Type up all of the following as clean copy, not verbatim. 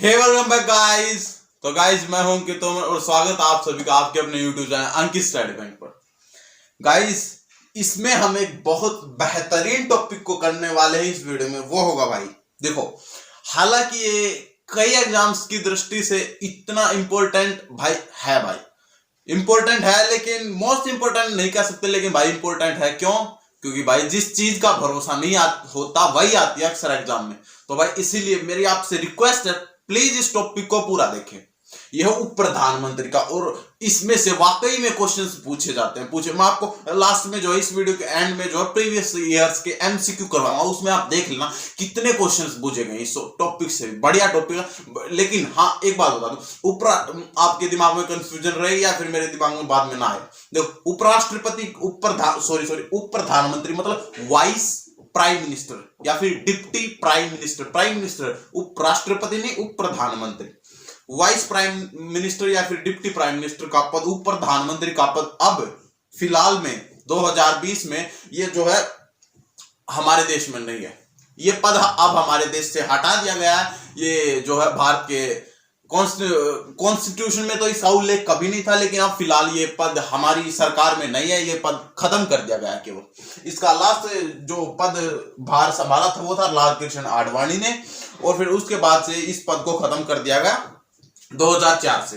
हे welcome back guys. तो guys मैं हूं कि तोमर और स्वागत आप सभी का आपके अपने यूट्यूब चैनल अंकित स्टडी बैंक पर। गाइस इसमें हम एक बहुत बेहतरीन टॉपिक को करने वाले हैं इस वीडियो में। वो होगा भाई देखो, हालांकि ये कई एग्जाम्स की दृष्टि से इतना इंपॉर्टेंट भाई इंपॉर्टेंट है, लेकिन मोस्ट इंपॉर्टेंट नहीं कह सकते, लेकिन भाई इंपॉर्टेंट है। क्यों? क्योंकि भाई जिस चीज का भरोसा नहीं होता वही आती है अक्सर एग्जाम में। तो भाई इसीलिए मेरी आपसे रिक्वेस्ट है, प्लीज इस टॉपिक को पूरा देखें। यह उप प्रधानमंत्री का, और इसमें से वाकई में क्वेश्चंस पूछे जाते हैं। मैं आपको लास्ट में जो है इस वीडियो के एंड में जो है प्रीवियस ईयर्स के एमसीक्यू करवाऊंगा, उसमें आप देख लेना कितने क्वेश्चंस पूछे गए इस टॉपिक से। बढ़िया टॉपिक है, लेकिन हाँ एक बात बता दूं, आपके दिमाग में कंफ्यूजन रहे या फिर मेरे दिमाग में बाद में ना आए। देखो उपराष्ट्रपति उप प्रधानमंत्री मतलब वाइस प्राइम मिनिस्टर या फिर डिप्टी प्राइम मिनिस्टर उपराष्ट्रपति नहीं, उप प्रधानमंत्री। वाइस प्राइम मिनिस्टर या फिर डिप्टी प्राइम मिनिस्टर का पद, उप प्रधानमंत्री का पद अब फिलहाल में 2020 में ये जो है हमारे देश में नहीं है। ये पद अब हमारे देश से हटा दिया गया है। ये जो है भारत के कॉन्स्टिट्यूशन में तो इसका उल्लेख कभी नहीं था, लेकिन अब फिलहाल ये पद हमारी सरकार में नहीं है। ये पद खत्म कर दिया गया है। केवल इसका लास्ट जो पद भार संभाला था वो था लाल कृष्ण आडवाणी ने, और फिर उसके बाद से इस पद को खत्म कर दिया गया 2004 से।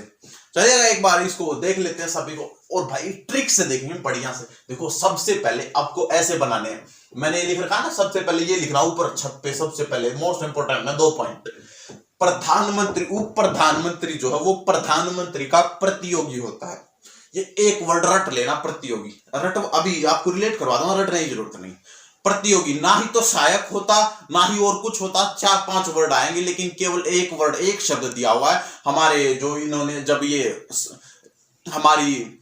चलिएगा एक बार इसको देख लेते हैं सभी को, और भाई ट्रिक से देखेंगे बढ़िया से। देखो सबसे पहले आपको ऐसे बनाने हैं, मैंने ये लिख रखा है ना, सबसे पहले ये लिखना ऊपर छत पे। सबसे पहले मोस्ट इंपोर्टेंट है 2 पॉइंट। प्रधानमंत्री, उप प्रधानमंत्री जो है वो प्रधानमंत्री का प्रतियोगी होता है। ये एक वर्ड रट लेना, प्रतियोगी। रट अभी आपको रिलेट करवा दूंगा, रटने की जरूरत नहीं। प्रतियोगी ना ही तो सहायक होता ना ही और कुछ होता, 4-5 वर्ड आएंगे, लेकिन केवल एक वर्ड, एक शब्द दिया हुआ है। हमारे जो इन्होंने जब ये हमारी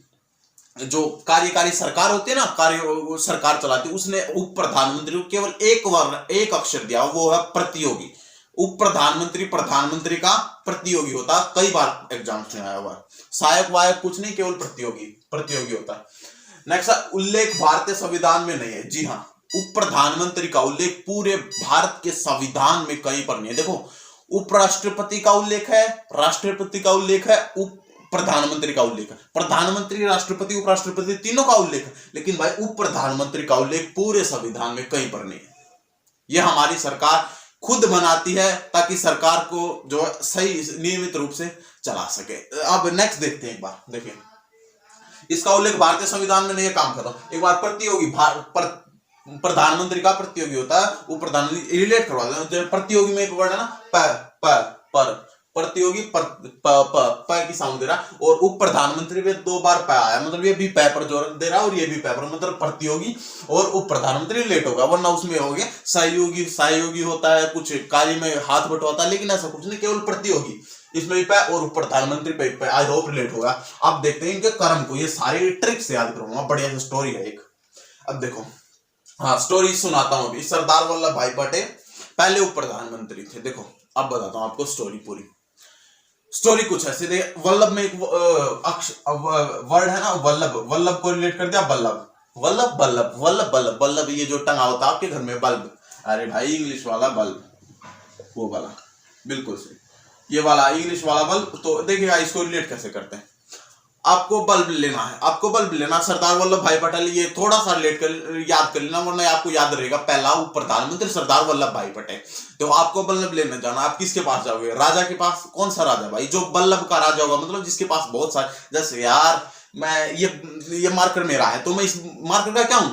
जो कार्यकारी सरकार होती है ना, कार्य सरकार चलाती है, उसने उप प्रधानमंत्री को केवल एक वर्ड, एक अक्षर दिया, वो है प्रतियोगी। उप प्रधानमंत्री प्रधानमंत्री का प्रतियोगी होता है। कई बार एग्जाम्स में आया हुआ है। सहायक वायक कुछ नहीं, केवल प्रतियोगी होता है। नेक्स्ट, उल्लेख भारतीय संविधान में नहीं है। जी हाँ, उप प्रधानमंत्री का उल्लेख पूरे भारत के संविधान में कहीं पर नहीं है। देखो उपराष्ट्रपति का उल्लेख है, राष्ट्रपति का उल्लेख है, उप प्रधानमंत्री का उल्लेख है। प्रधानमंत्री, राष्ट्रपति, उपराष्ट्रपति तीनों का उल्लेख है, लेकिन भाई उप प्रधानमंत्री का उल्लेख पूरे संविधान में कहीं पर नहीं है। यह हमारी सरकार खुद बनाती है ताकि सरकार को जो सही नियमित रूप से चला सके। अब नेक्स्ट देखते हैं एक बार। देखिए इसका उल्लेख भारतीय संविधान में नहीं है, काम खत्म। एक बार प्रतियोगी, प्रधानमंत्री का प्रतियोगी होता है, उप प्रधानमंत्री रिलेट करवा दें। प्रतियोगी में एक वर्ड है ना, प्रतियोगी प की साउंड दे रहा, और उप प्रधानमंत्री में 2 बार प आया, मतलब ये भी प पर जोर दे रहा और ये भी प पर, मतलब प्रतियोगी और उप प्रधानमंत्री रिलेट होगा। वरना उसमें हो गया सहयोगी होता है, कुछ कार्य में हाथ बंटवाता है, लेकिन ऐसा कुछ नहीं, केवल प्रतियोगी। इसमें भी प और उप प्रधानमंत्री पे आई होप रिलेट होगा। अब देखते हैं इनके कर्म को, ये सारी ट्रिक से याद करूंगा। बढ़िया सी स्टोरी है एक। अब देखो, हाँ स्टोरी सुनाता हूं अभी। सरदार वल्लभ भाई पटेल पहले उप प्रधानमंत्री थे। देखो अब बताता हूं आपको स्टोरी पूरी। स्टोरी कुछ ऐसे दे, वल्लभ में एक वर्ड है ना, वल्लभ को रिलेट कर दिया बल्लभ, ये जो टंगा होता है आपके घर में बल्ब। अरे भाई इंग्लिश वाला बल्ब, वो वाला बिल्कुल सही, ये वाला इंग्लिश वाला बल्ब। तो देखिएगा इसको रिलेट कैसे करते हैं। आपको बल्ब लेना, सरदार वल्लभ भाई पटेल, ये थोड़ा सा रिलेट कर याद कर लेना, वरना आपको याद रहेगा पहला उप प्रधानमंत्री सरदार वल्लभ भाई पटेल। तो आपको बल्लभ लेने जाना, आप किसके पास जाओगे? राजा के पास। कौन सा राजा भाई? जो बल्लभ का राजा होगा, मतलब जिसके पास बहुत सारे, जैसे यार मैं ये मार्कर मेरा है तो मैं इस मार्कर का क्या हूं?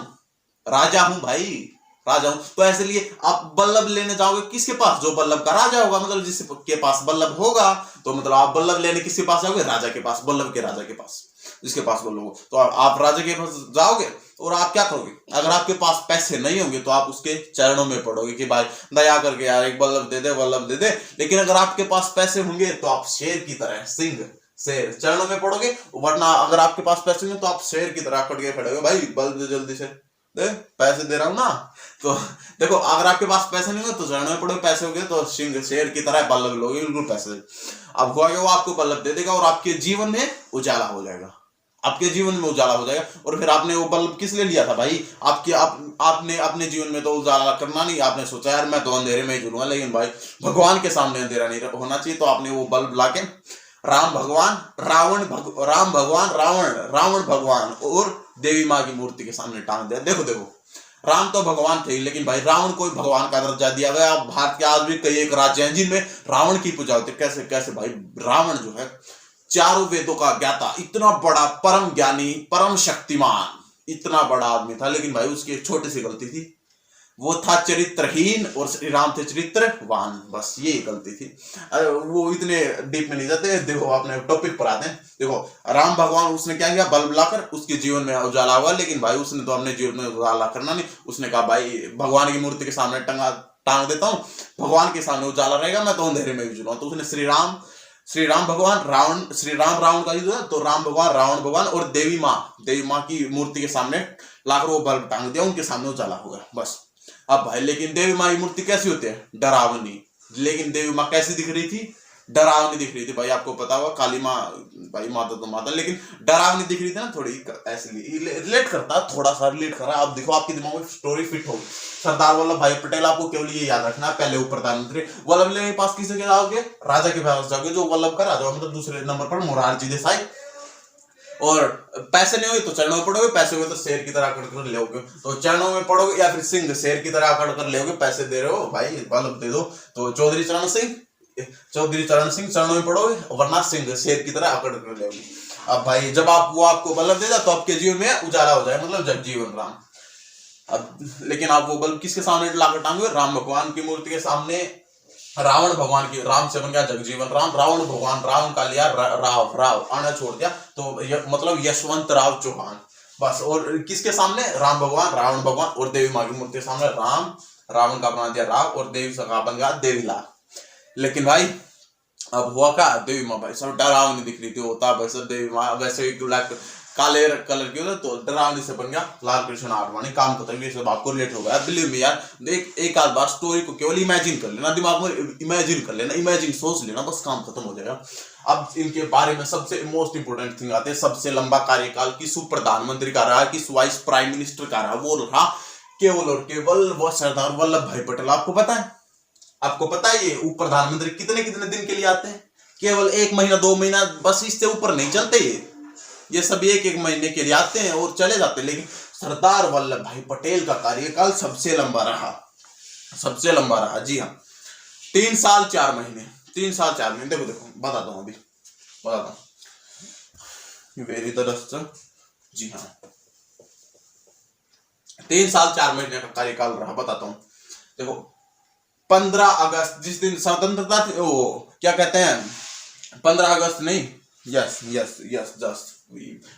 राजा हूं भाई, राजा हूं। तो ऐसे लिए आप बल्लभ लेने जाओगे किसके पास? जो बल्लभ का राजा होगा, मतलब जिसके पास बल्लभ होगा, तो मतलब आप बल्लभ लेने किसके पास जाओगे? राजा के पास, बल्लभ के राजा के पास, जिसके पास बल्लभ हो। तो आप राजा के पास जाओगे और आप क्या करोगे? अगर आपके पास पैसे नहीं होंगे तो आप उसके चरणों में पड़ोगे कि भाई दया करके यार एक बल्लभ दे दे। लेकिन अगर आपके पास पैसे होंगे तो आप शेर की तरह, सिंह शेर, चरणों में पड़ोगे। वरना अगर आपके पास पैसे होंगे तो आप शेर की तरह कट के खड़े, भाई बल्ब दे जल्दी से, दे पैसे दे रहा हूं ना। तो देखो अगर आपके पास पैसे नहीं हो तो चरणों में पड़ोगे, पैसे हो गए तो सिंह शेर की तरह बल्लभ लोगे, बिल्कुल पैसे। अब हुआ कि वो आपको बल्लभ दे देगा और आपके जीवन में उजाला हो जाएगा। आपके जीवन में उजाला हो जाएगा। और फिर आपने वो बल्ब किस लिए लिया था भाई? आपने अपने जीवन में तो उजाला करना नहीं, आपने सोचा यार मैं तो अंधेरे में ही जुड़ूंगा, लेकिन भाई भगवान के सामने अंधेरा नहीं होना चाहिए, तो आपने वो बल्ब लाके राम भगवान रावण भगवान और देवी माँ की मूर्ति के सामने टांग दिया। देखो देखो, राम तो भगवान थे, लेकिन भाई रावण को भगवान का दर्जा दिया गया। भारत के आज भी कई एक राज्य हैं जिनमें रावण की पूजा होती है। कैसे कैसे भाई? रावण जो है चारों वेदों का ज्ञाता, इतना बड़ा परम ज्ञानी, परम शक्तिमान, इतना बड़ा आदमी था, लेकिन भाई उसकी एक छोटी सी गलती थी, वो था चरित्रहीन और श्री राम थे चरित्रवान। बस ये गलती थी। वो इतने डीप में नहीं जाते, देखो अपने टॉपिक पर आते हैं। देखो राम भगवान, उसने क्या किया? बल्ब लाकर उसके जीवन में उजाला हुआ, लेकिन भाई उसने तो अपने जीवन में उजाला करना नहीं। उसने कहा भाई भगवान की मूर्ति के सामने टांग देता हूँ, भगवान के सामने उजाला रहेगा, मैं तो अंधेरे में भी जुड़ा। तो उसने श्री राम भगवान रावण का युद्ध है, तो राम भगवान रावण भगवान और देवी माँ की मूर्ति के सामने लाकर वो बल्ब टांग दिया, उनके सामने उजाला हो गया बस। अब भाई लेकिन देवी माँ की मूर्ति कैसी होती है? डरावनी। लेकिन देवी माँ कैसी दिख रही थी? डरावनी दिख रही थी। भाई आपको पता होगा काली माँ, भाई माता तो माता, लेकिन डरावनी दिख रही थी ना, थोड़ी ऐसे रिलेट करता, थोड़ा सा रिलेट कर रहा है। आप देखो आपके दिमाग में स्टोरी फिट होगी। सरदार वल्लभ भाई पटेल, आपको केवल ये याद रखना है, पहले वो प्रधानमंत्री। वल्लभ के पास किसी के जाओगे? राजा के पास जाओगे, जो वल्लभ का राजा, मतलब दूसरे नंबर पर मोरारजी देसाई। और पैसे नहीं हुए तो चरणों में पड़ोगे, पैसे हुए तो शेर की तरह अकड़ कर लोगे, तो चरणों में पड़ोगे, या फिर सिंह शेर की तरह अकड़ कर लोगे। पैसे दे रहे हो भाई, बल्ब दे दो, तो चौधरी चरण सिंह चरणों में पड़ोगे, वरना सिंह शेर की तरह अकड़ कर लोगे। अब भाई जब वो आपको बल्ब दे तो आपके जीवन में उजाला हो जाए, मतलब जगजीवन राम। अब लेकिन आप वो बल्ब किसके सामने लाकर टांगे? राम भगवान की मूर्ति के सामने। रावण भगवान की, राम से बन गया जगजीवन राम, रावण भगवान, रावण का लिया राव आना छोड़ दिया, तो मतलब यशवंत राव चौहान बस। और किसके सामने? राम भगवान रावण भगवान और देवी माँ की मूर्ति के सामने रावण का बना दिया राव, और देवी का बन गया देवीलाल। लेकिन भाई अब हुआ क्या? देवी माँ भाई सब डरावनी दिख रही थी, होता वैसे देवी माँ वैसे ही काले कलर की होता, तो डरावनी से बन गया लाल कृष्ण आडवाणी। काम खत्म, ये सब आपको रिलेट हो गया। बिलीव मी यार, एक आध बार स्टोरी को केवल इमेजिन कर लेना, दिमाग में इमेजिन कर लेना, इमेजिन सोच लेना, बस काम खत्म हो जाएगा। अब इनके बारे में सबसे मोस्ट इंपोर्टेंट थिंग आते हैं। सबसे लंबा कार्यकाल किस प्रधानमंत्री का रहा, किस वाइस प्राइम मिनिस्टर का रहा? वो रहा केवल और केवल वो सरदार वल्लभ भाई पटेल। आपको पता है? आपको पता है ये उप प्रधानमंत्री कितने कितने दिन के लिए आते हैं? केवल 1 महीना 2 महीना, बस इससे ऊपर नहीं चलते ये सब 1-1 महीने के लिए आते हैं और चले जाते हैं। लेकिन सरदार वल्लभ भाई पटेल का कार्यकाल सबसे लंबा रहा। जी हाँ, 3 साल 4 महीने। देखो बताता हूँ वेरी दरस्त। जी हाँ, 3 साल 4 महीने का कार्यकाल रहा, बताता हूँ। देखो 15 अगस्त जिस दिन स्वतंत्रता थी, वो क्या कहते हैं, 15 अगस्त नहीं, यस जस्ट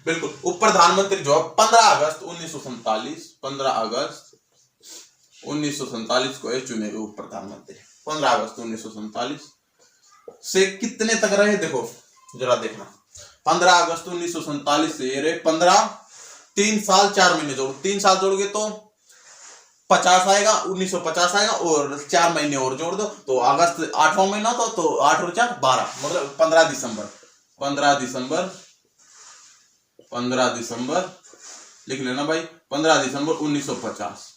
बिल्कुल, उप प्रधानमंत्री जो 15 अगस्त 1947 को चुने गए उप प्रधानमंत्री। 15 अगस्त 1947 से कितने तक रहे? देखो जरा देखना, 15 अगस्त 1947 से ये रहे 3 साल 4 महीने जोड़, 3 साल जोड़ोगे तो 50 आएगा, 1950 आएगा, और 4 महीने और जोड़ दो तो अगस्त 8वां महीना था, तो 8 और 4 12, मतलब 15 दिसंबर लिख लेना भाई, 15 दिसंबर 1950।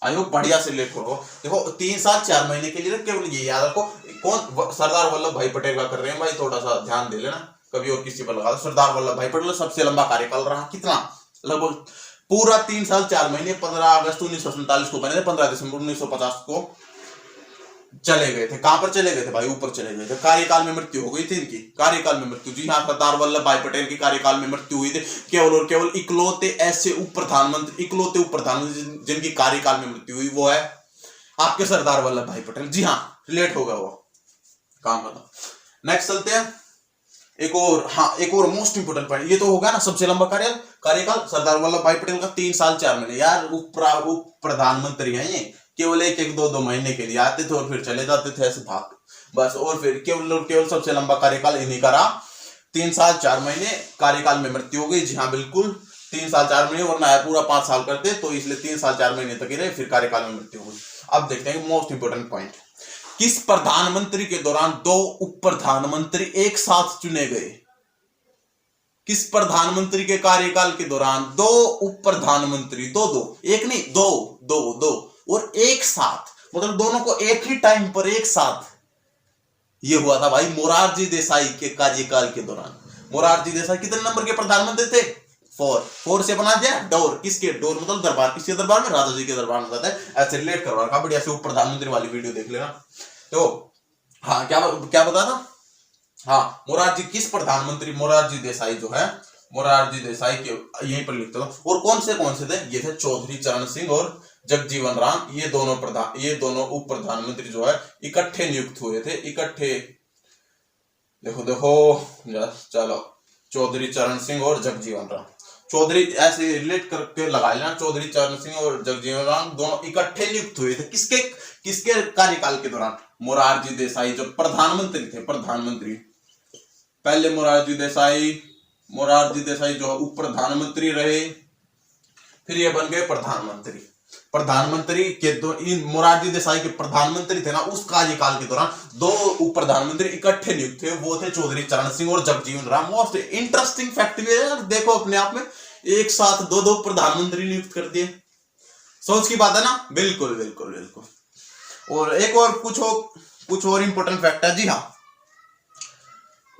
आई होप बढ़िया से लेट करो। देखो 3 साल 4 महीने के लिए केवल ये याद रखो, कौन? सरदार वल्लभ भाई पटेल का कर रहे हैं भाई, थोड़ा सा ध्यान दे लेना, कभी और किसी पर लगा दो। सरदार वल्लभ भाई पटेल सबसे लंबा कार्यकाल रहा, कितना? लगभग पूरा 3 साल 4 महीने। 15 अगस्त 1947 को बने थे, 15 दिसंबर 1950 को चले गए थे। कहां पर चले गए थे भाई? ऊपर चले गए थे। कार्यकाल में मृत्यु हो गई थी इनकी, कार्यकाल में मृत्यु। जी हाँ, सरदार वल्लभ भाई पटेल की कार्यकाल में मृत्यु हुई थी। केवल और केवल इकलौते उप प्रधानमंत्री जिनकी कार्यकाल में मृत्यु हुई वो है आपके सरदार वल्लभ भाई पटेल। जी हाँ, रिलेट होगा वो काम का। नेक्स्ट चलते हैं, एक और मोस्ट इंपोर्टेंट पॉइंट। ये तो होगा ना सबसे लंबा कार्यकाल सरदार वल्लभ भाई पटेल का, 3 साल 4 महीने। यार उप प्रधानमंत्री हैं ये, केवल 1-2 महीने के लिए आते थे और फिर चले जाते थे ऐसे भाग बस। और फिर केवल सबसे लंबा कार्यकाल इन्हीं का रहा, 3 साल 4 महीने। कार्यकाल में मृत्यु हो गई। जी हाँ बिल्कुल, 3 साल 4 महीने, वरना पूरा 5 साल करते, तो इसलिए 3 साल 4 महीने तक ही रहे, फिर कार्यकाल में मृत्यु हो गई। अब देखते हैं मोस्ट इंपोर्टेंट पॉइंट, किस प्रधानमंत्री के दौरान 2 उप प्रधानमंत्री एक साथ चुने गए? किस प्रधानमंत्री के कार्यकाल के दौरान दो उप प्रधानमंत्री, दो, एक नहीं, दो और एक साथ, मतलब दोनों को एक ही टाइम पर एक साथ ये हुआ था भाई मोरारजी देसाई के कार्यकाल के दौरान। मोरारजी देसाई कितने नंबर के प्रधानमंत्री थे? 4 से बना दिया डोर, किसके डोर मतलब दरबार, किसके दरबार में? राजा जी के दरबार में जाता है, ऐसे रिलेट करवा रखा बढ़िया से, उप प्रधानमंत्री वाली वीडियो देख लेना। तो हाँ, क्या बता था? हाँ, मोरारजी किस प्रधानमंत्री, मोरारजी देसाई जो है, मोरारजी देसाई के यहीं पर लिखता था। और कौन से थे? ये थे चौधरी चरण सिंह और जगजीवन राम, ये दोनों उप प्रधानमंत्री जो है इकट्ठे नियुक्त हुए थे, इकट्ठे। देखो चलो, चौधरी चरण सिंह और जगजीवन राम, चौधरी ऐसे रिलेट करके लगा लेना, चौधरी चरण सिंह और जगजीवन राम दोनों इकट्ठे नियुक्त हुए थे किसके कार्यकाल के दौरान? मोरारजी देसाई जो प्रधानमंत्री थे, प्रधानमंत्री पहले मोरारजी देसाई जो उप प्रधानमंत्री रहे, फिर ये बन गए प्रधानमंत्री के मोरारजी देसाई के प्रधानमंत्री थे ना, उस कार्यकाल के दौरान दो उप प्रधानमंत्री इकट्ठे नियुक्त थे, वो थे चौधरी चरण सिंह और Jagjivan Ram. Most interesting fact भी है, देखो अपने आप में, एक साथ दो प्रधानमंत्री नियुक्त कर दिए, सोच की बात है ना? बिल्कुल। और एक और कुछ और इंपॉर्टेंट फैक्ट है। जी हाँ,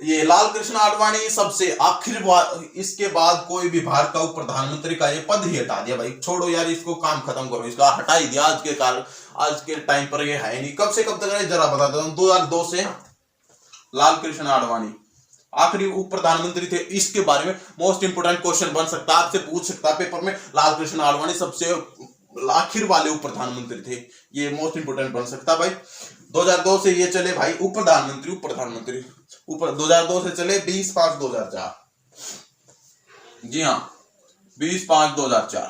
ये लाल कृष्ण आडवाणी सबसे आखिर बार, इसके बाद कोई भी भारत का उप प्रधानमंत्री का ये पद ही हटा दिया भाई। छोड़ो यार, इसको काम खत्म करो, इसका हटा ही दिया। आज के टाइम पर ये है नहीं। कब से कब तक है जरा बता देता हूं। 2002 से लाल कृष्ण आडवाणी आखिरी उप प्रधानमंत्री थे। इसके बारे में मोस्ट इंपोर्टेंट क्वेश्चन बन सकता है, आपसे पूछ सकता है पेपर में, लाल कृष्ण आडवाणी सबसे आखिर वाले उप प्रधानमंत्री थे, ये मोस्ट इंपोर्टेंट बन सकता भाई। 2002 से ये चले भाई उप प्रधानमंत्री 2002 से चले 20/5/2004। जी हाँ, 20/5/2004,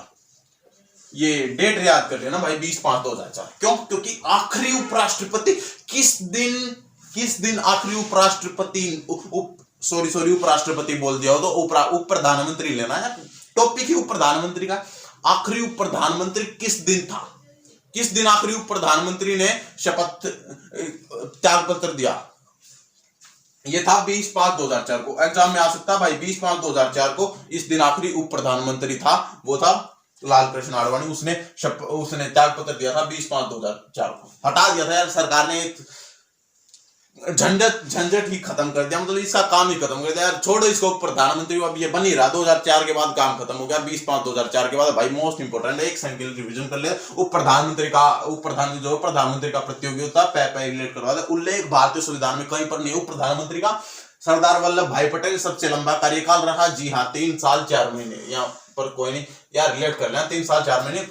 ये डेट याद कर लेना भाई, 20/5/2004। क्यों? क्योंकि आखिरी उपराष्ट्रपति किस दिन आखिरी उपराष्ट्रपति बोल दिया हो तो उप प्रधानमंत्री लेना है, टॉपिक ही उप प्रधानमंत्री का। आखिरी उप प्रधानमंत्री किस दिन था? किस दिन आखिरी उप प्रधानमंत्री ने शपथ त्याग पत्र दिया? ये था 20/5/2004 को। एग्जाम में आ सकता है भाई, 20/5/2004 को इस दिन आखिरी उप प्रधानमंत्री था, वो था लाल कृष्ण आडवाणी। उसने त्याग पत्र दिया था 20/5/2004 को। हटा दिया था यार सरकार ने, झंझट ही खत्म कर दिया, मतलब इसका काम ही खत्म कर दिया यार। छोड़ो इसको, प्रधानमंत्री अब ये बन ही रहा। 2004 के बाद काम खत्म हो गया। 20/5/2004 के बाद भाई मोस्ट इंपोर्टेंट है, एक सेकंड के लिए रिवीजन कर ले। उप प्रधानमंत्री जो प्रधानमंत्री का प्रतियोगी होता है, रिलेट करवा दे। उल्लेख भारतीय संविधान में कहीं पर नहीं। उप प्रधानमंत्री का सरदार वल्लभ भाई पटेल सबसे लंबा कार्यकाल रहा। जी हाँ, 3 साल 4 महीने। यहाँ पर कोई नहीं यार, रिलेट कर लेना, 3 साल 4 महीने।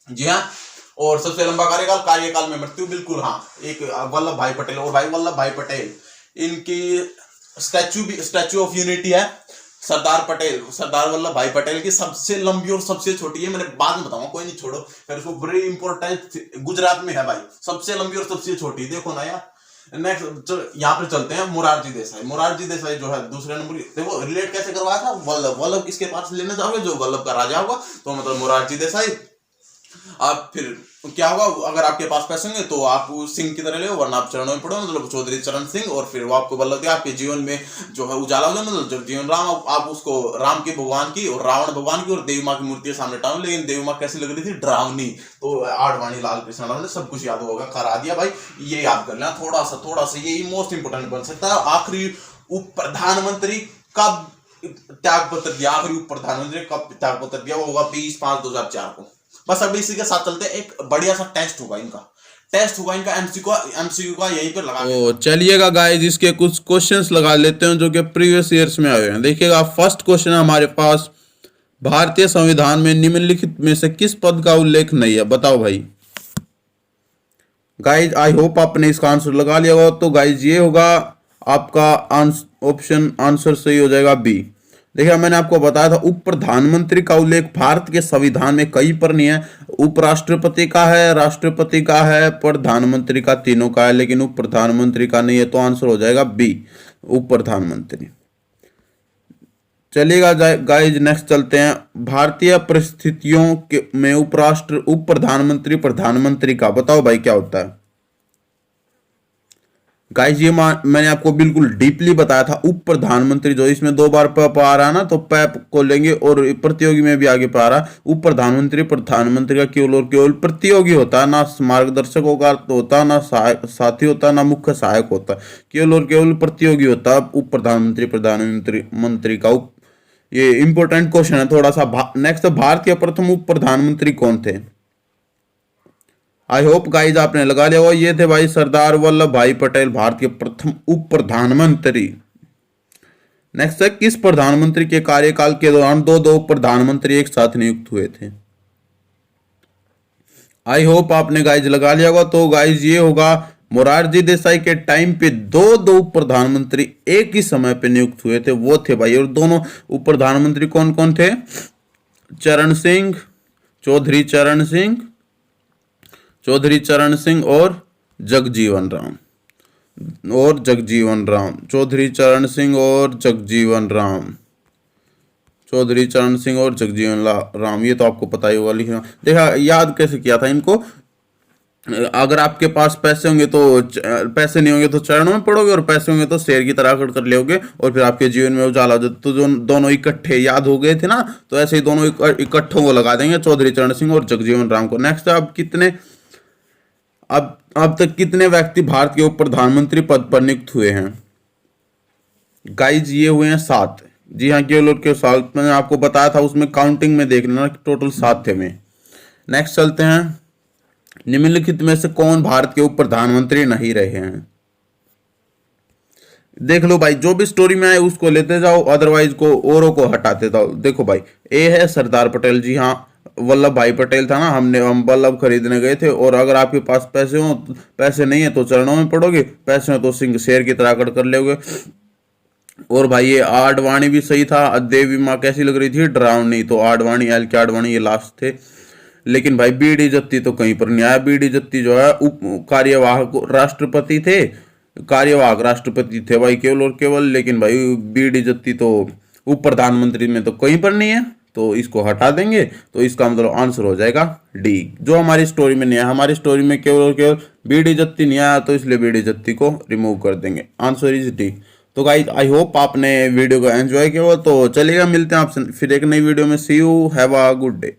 जी हाँ, और सबसे लंबा कार्यकाल में मृत्यु। बिल्कुल हाँ, एक वल्लभ भाई पटेल। और भाई वल्लभ भाई पटेल, इनकी स्टैच्यू ऑफ यूनिटी है सरदार वल्लभ भाई पटेल की सबसे लंबी और सबसे छोटी है। मैंने बाद में बताऊंगा, कोई नहीं, छोड़ो फिर उसको। बड़ी इंपॉर्टेंट, गुजरात में है भाई, सबसे लंबी और सबसे छोटी। देखो ना यार, नेक्स्ट यहाँ पे चलते हैं। मोरारजी देसाई जो है दूसरे नंबर। देखो रिलेट कैसे करवाया था, वल्लभ किसके पास लेना चाहोगे? जो वल्लभ का राजा होगा, तो मतलब मोरारजी देसाई। आप फिर क्या होगा, अगर आपके पास पैसे होंगे तो आप सिंह की तरह ले, वरना आप चरणों में पढ़ो, मतलब चौधरी चरण सिंह। और फिर वो आपको वल्लभ दिया, आपके जीवन में जो है उजाला हो जाए, मतलब जगजीवन राम। आप उसको राम के भगवान की और रावण भगवान की और देवी माँ की मूर्ति सामने टांग। लेकिन देवी माँ कैसी लग रही थी? डरावनी। तो आडवाणी, लाल कृष्ण आडवाणी, सब कुछ याद होगा, करा दिया भाई। ये याद कर लेना थोड़ा सा, ये मोस्ट इंपोर्टेंट बन सकता है। आखिरी उप प्रधानमंत्री कब त्याग पत्र दिया? आखिरी उप प्रधानमंत्री कब त्याग पत्र दिया? वो होगा 20/5/2004 को। बस अब इसी के साथ चलते हैं। एक बढ़िया सा टेस्ट होगा इनका एमसीक्यू का यहीं पे लगा। तो चलिएगा गाइस, इसके कुछ क्वेश्चंस लगा लेते हैं जो कि प्रीवियस ईयर्स में आए हैं। देखिएगा, फर्स्ट क्वेश्चन है हमारे पास, भारतीय संविधान में निम्नलिखित में से किस पद का उल्लेख नहीं है? बताओ भाई। गाइज आई होप आपने इसका आंसर लगा लिया होगा। तो गाइज ये होगा आपका ऑप्शन, आंसर सही हो जाएगा बी। देखिए, मैंने आपको बताया था उप प्रधानमंत्री का उल्लेख भारत के संविधान में कहीं पर नहीं है। उपराष्ट्रपति का है, राष्ट्रपति का है, प्रधानमंत्री का, तीनों का है, लेकिन उप प्रधानमंत्री का नहीं है। तो आंसर हो जाएगा बी, उप प्रधानमंत्री। चलिएगा गाइज, नेक्स्ट चलते हैं। भारतीय परिस्थितियों में उप प्रधानमंत्री, प्रधानमंत्री का बताओ भाई क्या होता है? गाइस ये मैंने आपको बिल्कुल डीपली बताया था। उप प्रधानमंत्री जो इसमें 2 बार प आ रहा है ना, तो पैप को लेंगे, और प्रतियोगी में भी आगे पा रहा। उप प्रधानमंत्री प्रधानमंत्री का केवल और केवल प्रतियोगी होता है, ना मार्गदर्शक होता, ना साथी होता, ना मुख्य सहायक होता, केवल और केवल प्रतियोगी होता है उप प्रधानमंत्री प्रधानमंत्री का। ये इंपॉर्टेंट क्वेश्चन है थोड़ा सा। नेक्स्ट, भारत के प्रथम उप प्रधानमंत्री कौन थे? आई होप गाइज आपने लगा लिया होगा। ये थे भाई सरदार वल्लभ भाई पटेल, भारत के प्रथम उप प्रधानमंत्री। नेक्स्ट है, किस प्रधानमंत्री के कार्यकाल के दौरान दो प्रधानमंत्री एक साथ नियुक्त हुए थे? आई होप आपने गाइज लगा लिया होगा। तो गाइज ये होगा, मोरारजी देसाई के टाइम पे दो प्रधानमंत्री एक ही समय पे नियुक्त हुए थे, वो थे भाई। और दोनों उप प्रधानमंत्री कौन कौन थे? चरण सिंह, चौधरी चरण सिंह और जगजीवन राम, चौधरी चरण सिंह और जगजीवन राम। ये तो आपको पता ही होगा, लिखना देखा याद कैसे किया था इनको। अगर आपके पास पैसे होंगे तो पैसे नहीं होंगे तो चरणों में पढ़ोगे, और पैसे होंगे तो शेर की तरह अकड़ कर लोगे, और फिर आपके जीवन में उजाला हो जाए। तो जो दोनों इकट्ठे याद हो गए थे ना, तो ऐसे ही दोनों इकट्ठों को लगा देंगे, चौधरी चरण सिंह और जगजीवन राम को। नेक्स्ट, अब तक कितने व्यक्ति भारत के उप प्रधानमंत्री पद पर नियुक्त हुए हैं? गाइज ये हुए हैं 7। जी हाँ, केवल और केवल 7। मैंने आपको बताया था, उसमें काउंटिंग में देख लेना, टोटल 7 थे में। नेक्स्ट चलते हैं, निम्नलिखित में से कौन भारत के उप प्रधानमंत्री नहीं रहे हैं? देख लो भाई, जो भी स्टोरी में आए उसको लेते जाओ, अदरवाइज को औरों को हटाते जाओ। देखो भाई, ए है सरदार पटेल। जी हाँ, वल्लभ भाई पटेल था ना, हम वल्लभ खरीदने गए थे। और अगर आपके पास पैसे नहीं है तो चरणों में पड़ोगे, पैसे हो तो सिंह शेर की तरह अकड़ कर लोगे। और भाई ये आडवाणी भी सही था। देवी माँ कैसी लग रही थी? डरावनी। तो आडवाणी, एल के आडवाणी ये लास्ट थे। लेकिन भाई बीडी जत्ती तो कहीं पर नहीं आया। बीडी जत्ती जो है उप कार्यवाहक राष्ट्रपति थे, भाई केवल और केवल। लेकिन भाई बीडी जत्ती तो उप प्रधानमंत्री में तो कहीं पर नहीं है, तो इसको हटा देंगे। तो इसका मतलब आंसर हो जाएगा डी, जो हमारी स्टोरी में नहीं है। हमारी स्टोरी में केवल और केवल बीडी जत्ती नहीं आया, तो इसलिए बीडी जत्ती को रिमूव कर देंगे। Answer is D. तो गाइस आई होप आपने वीडियो को एंजॉय किया हो। तो चलिएगा, मिलते हैं आपसे फिर एक नई वीडियो में। See you, have a good day.